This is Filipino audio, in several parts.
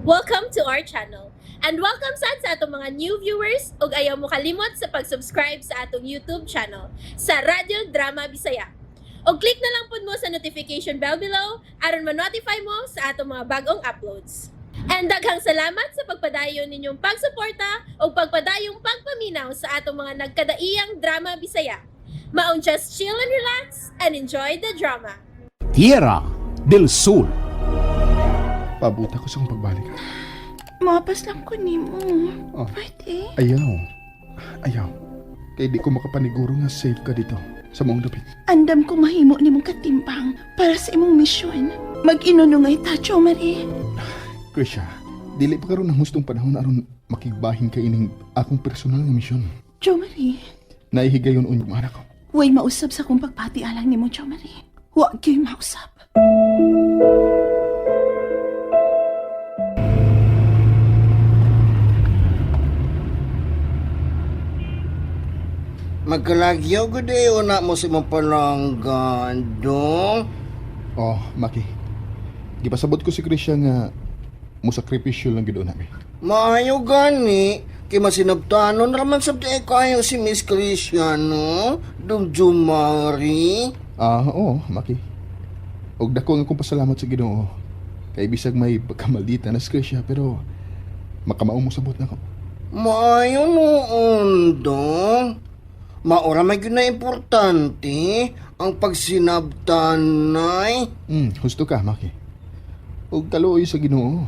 Welcome to our channel. And welcome sa atong mga new viewers ug ayaw mo kalimot sa pag-subscribe sa atong YouTube channel sa Radio Drama Bisaya. O click na lang pud mo sa notification bell below aron ma-notify mo sa atong mga bagong uploads. And daghang salamat sa pagpadayon ninyong pagsuporta o pagpadayong pagpaminaw sa atong mga nagkadaiyang Drama Bisaya. Maong just chill and relax and enjoy the drama. Tierra del Sur. Pabuta ko sa kong pagbalik. Mapas lang ko ni mo. Oh. Pwede? Ayaw. Kaya di ko makapaniguro nga safe ka dito sa mong dapit. Andam ko mahimo ni mong katimbang para sa imong misyon. Mag-inunungay ta, Jo Marie. Krisha, dili pa karon ang hustong panahon aron makigbahin ka ining akong personal nga misyon. Jo Marie, Naihigayon unyong anak ko. huwag mausap sa kong pagpati alang ni mo, Jo Marie. Huwag kayo mausap. Magkalagyaw gud na mo si mong palanggan, dong. Oh, Maki. Gipasabot ko si Krisha nga musakripisyo lang gid namin. Maayo gani, kay masinabtanon raman sa kayo si Miss Cristiano, dong Jumari. Oo, Maki. Og dako nga kong pasalamat sa Ginoo. Kay bisag may pagkamaldita na si Krisha pero makamaong mo sabot na ko. Maayo noon, dong. Maura may na importante ang pagsinabtanay. Husto ka, Maki. Og kaluoy sa Ginoo.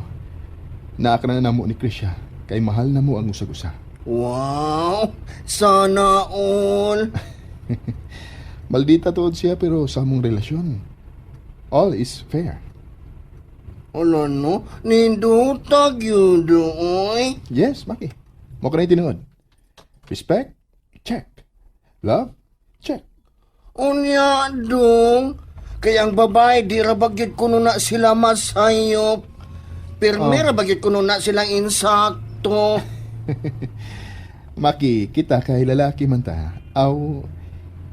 Naaka na namo ni Krisha kay mahal na mo ang usag-usa. Wow, sana all. Maldita tuod siya pero sa among relasyon, all is fair. Wala no, nindutag yun doy. Yes, Maki. Mo ka na tinuod. Respect? Check. Love? Check. Unya dong, kaya ang babae di rabagyod kuno na sila masayop. Pero may rabagyod kuno na silang insakto. Maki, kita kay lalaki man ta. Aw,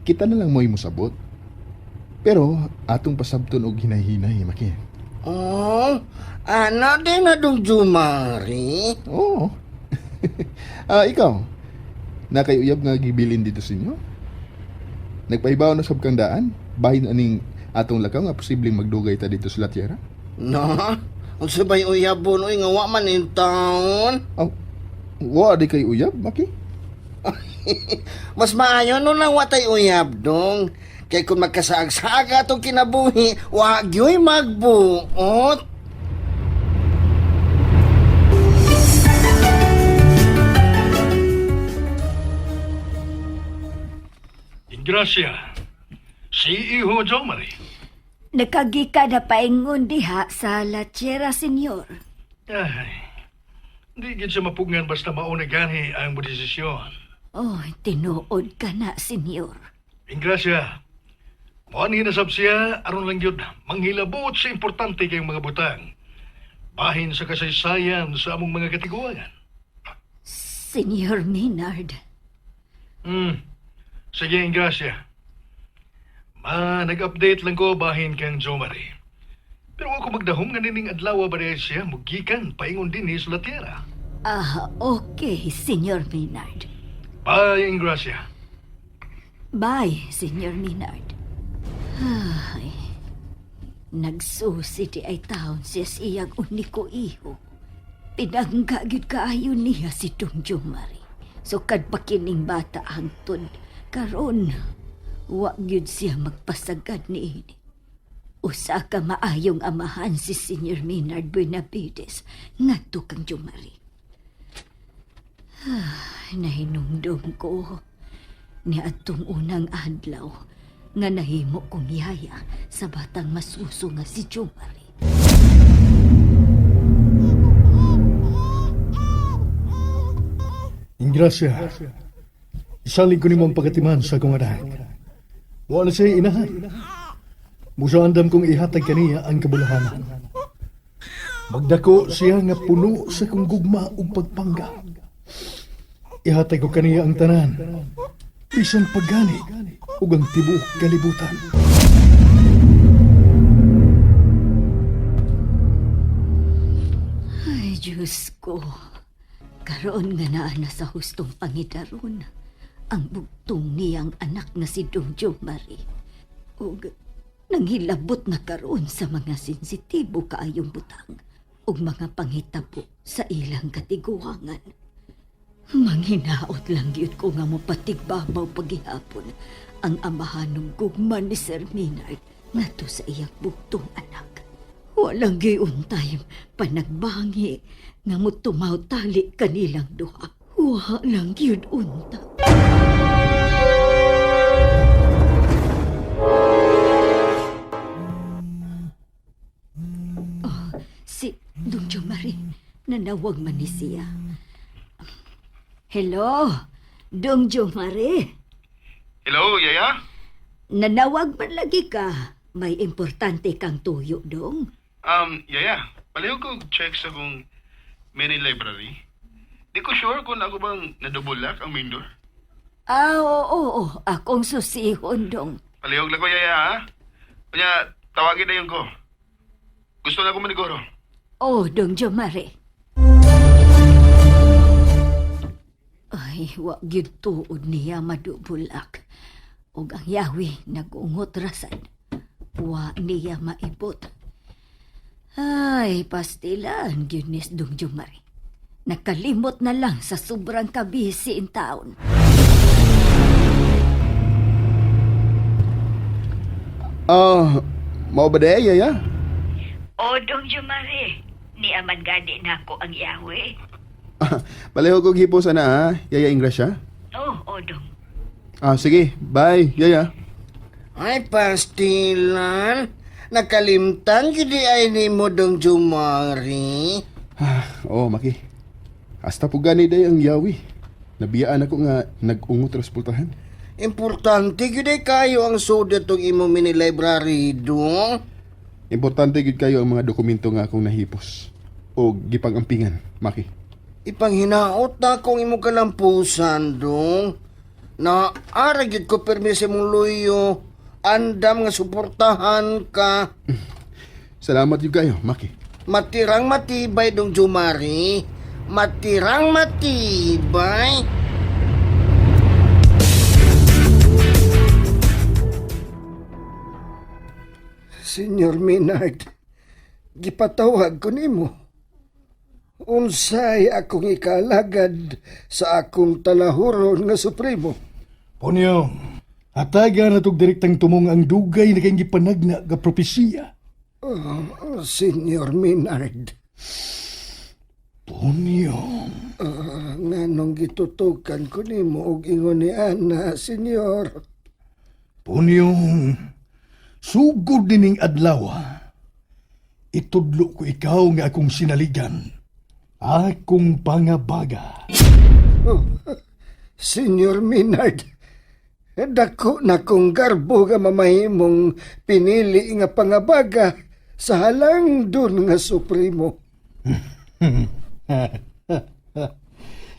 kita na lang mo'y musabot. Pero atong pasabton og hinay-hinay, Maki. Oh, ana din na dong Jumari. Oo. Ikaw, nakayuyab nga gibilin dito sa inyo? Nagpaibaw na sab kang daan? Bahin aning atong lakaw nga posibleng magdugay ta dito sa Latiera? Na, ang sabay uyabon uy nga wa man in taon. Aw, wa di kay uyab, Maki? Mas maayo no lang watay uyab dong. Kay kung magkasaag-saga itong kinabuhi, wa gyoy magbuot. Gracia, si Iho Jomari. Nakagika na paingon diha sa Latiera, Senyor. Ay, di gid siya mapugngan basta mauna gani ang desisyon. Oh, tinuod ka na, Senyor. Gracia, muan hinasab siya aron lang yun manghilabot sa importante kayong mga butang. Bahin sa kasaysayan sa among mga katiguangan. Senyor Maynard. Sige, Gracia. Nag-update lang ko bahin kang Jomari. Pero ako magdahom nga nining adlaw ba siya mugikan paingon din sa Latiera. Okay, Senyor Maynard. Bye, Gracia. Bye, Senyor Maynard. Ay, nagsusi di ay taon siya siyang uniko iho. Pinanggagid kaayo niya si Dong Jomari. Sukad pa kining bata hangtod. Karon, wa gyud siya magpasagad ni ini. Usa ka maayong amahan si Senyor Maynard Benavides ngadto kang Jomari. Nahinumdum ko ni atong unang adlaw nga nahimo kong yaya sa batang masuso nga si Jomari. Ingrasya, isalig ko ni mong pagkatiman sa kong adahan. Wala siya inahan. Musa andam kong ihatag kaniya ang kabulahanan. Magdako siya nga puno sa kong gugma o pagpangga. Ihatag ko kaniya ang tanan. Isang paggani ug ang tibuok kalibutan. Diyos ko. Karoon nga naa na sa hustong pangidaron ang bugtong niyang anak na si Dongjong Marie. Ug nanghilabot na karoon sa mga sensitibo kaayong butang ug mga panghitabo sa ilang katiguangan. Manghinaot lang gyud ko nga mopatigbabaw paghihapon ang amahanong gugman ni Sir Minard nato sa iyang bugtong anak. Walang giuntay panagbangi nga motumaw tali kanilang duha. Wa lang gyud unta. Oh, si Dongjong Marie, nanawag man ni siya. Hello, Dongjong Marie. Hello, Yaya? Nanawag man lagi ka. May importante kang tuyo, dong. Yaya, paliw ko check sa kong mini library. Di ko sure kung ako bang nadubulak ang main door. Oo, akong susihon, dong. Palihog lang ko, Yaya, ha? Kanya, tawagin na yun ko. Gusto na ko maniguro. Oh, Dongjong Marie. Ay, wag yun tuod niya madubulak. Og ang yawi nag-ungot rasan. Wa niya maibot. Ay, pastilan, Gunis Dongjong Marie. Nakalimot na lang sa sobrang kabisi in taon. Mao ba day, Yaya? O, Dongjong Marie. Ni aman gadi na ako ang yawi. Palihog kong hipo sana ha, Yaya Ingrasya. Oh, Dong. Sige, bye, Yaya. Ay, pastilan. Nakalimtan gidi ay ni mo Dongjong Marie. Maki. Hasta po gani day ang yawi. Nabiyaan ako nga nag-ungot resultahan. Importante gidi kayo ang sudat tong imo mini library, dong. Importante gid kayo ang mga dokumento nga akong nahipos. O gipangampingan, Maki. Ipanghinaot na akong imo kalampusan, dong. Na aragid ko permise mong luyo. Andam nga suportahan ka. Salamat yun kayo, Maki. Matirang matibay, Dongjong Marie. Matirang matibay. Senyor Minard, gipatawag ko nimo. Unsay akong ikalagad sa akong talahuron nga supremo. Punyong, hataga na tog direktang tumong ang dugay na kayong gipanagna nga propesiya. Senyor Minard, Punyong, nganong gitutukan ko nimo og ingon ni Ana, senyor. Punyong, sugod dining adlaw. Itudlo ko ikaw nga akong sinaligan. Akong pangabaga. Senyor Minard, dako na kong garbo nga mamahimong pinili nga pangabaga sa halang dun nga supremo.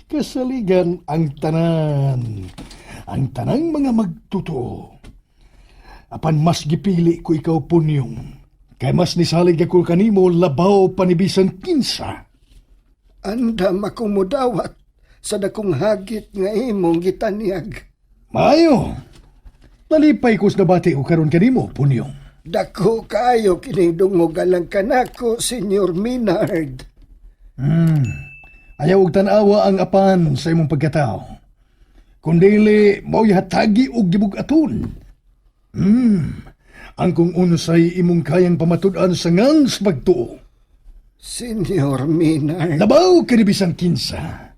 Kasaligan ang tanan. Ang tanang mga magtuto. Apan mas gipili ko ikaw, Punyong. Kay mas nisalig ako kanimo labaw panibisan kinsa. Andam akong mudawat sa dakong hagit nga imong gitanyag. Maayo. Nalipay ko sa nabati ko karon kanimo, Punyong. Dako kayo kining dungog alang kanako, Senyor Minard. Ayaw og tanawa ang apan sa imong pagkatao. Kundili mao hatagi og gibugaton. Ang kung unsay imong kayang pamatud-an sa ngang sa pagtuo. Senyor Minard. Labaw ka ni bisang kinsa.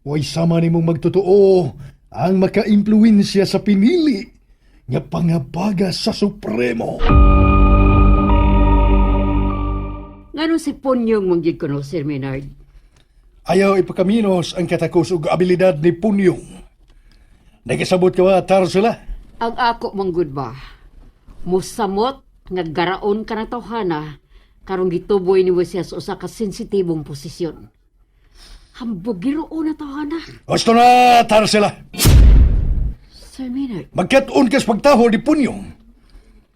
Way sama nimong magtotoo ang maka-impluwensya sa pinili nga pangabaga sa Supremo. Ngano si Punyong manggid ko no, Sir Menard? Ayaw ipakaminos ang katakos ug abilidad ni Punyong. Nagkasabot ka ba, Tarsula? Ang ako manggod ba? Musamot nga garaon ka ng tawhana karong gituboy ni mo siya sa usa ka sensitibong posisyon. Hambog giroon na tawhana. Gusto na, Tarsula. Sir Menard, Magkat-on kas pagtaho ni Punyong.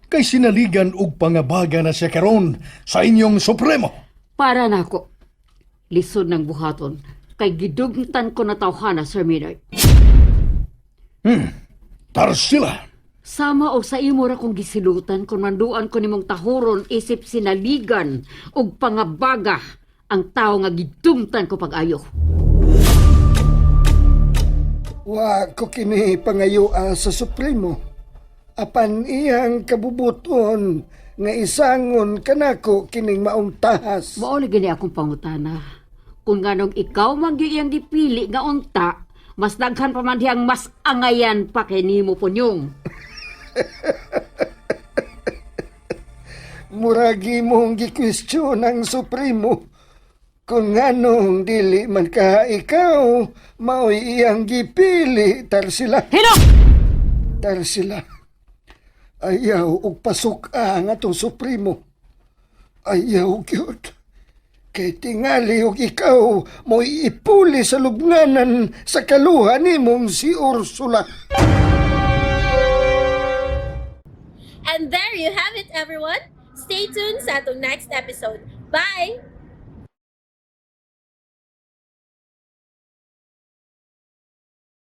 Kay sinaligan og pangabaga na siya karon sa inyong Supremo. para na ako. Lisod ng buhaton, kay gidugtan ko na tawhana, Sir Maynard. Tarsila! Sama o sa imo ra kong gisilutan kung manduan ko nimong tahuron isip sinaligan og pangabaga ang tao nga gidumtan ko pag-ayo. Wa ko kini pangayua sa Supremo. Apan iyang kabubuton nga isangon kanako kining maong tahas. Mauli gini akong pangutana. Kung nganong ikaw man gyud iyang gipili nga unta, mas daghan pa man diyang mas angayan pa kay nimo punyong. Muragi mong gikwestiyon ang Supremo. Kung nganong dili man ka ikaw, mao'y iyang gipili, Tarsila. Hino! Tarsila, ayaw og pasok ang atong Supremo. Ayaw gyud. Kay tingali og ikaw mo'y ipuli sa lubnganan sa kaluha nimong si Ursula. And there you have it, everyone. Stay tuned sa atong next episode. Bye!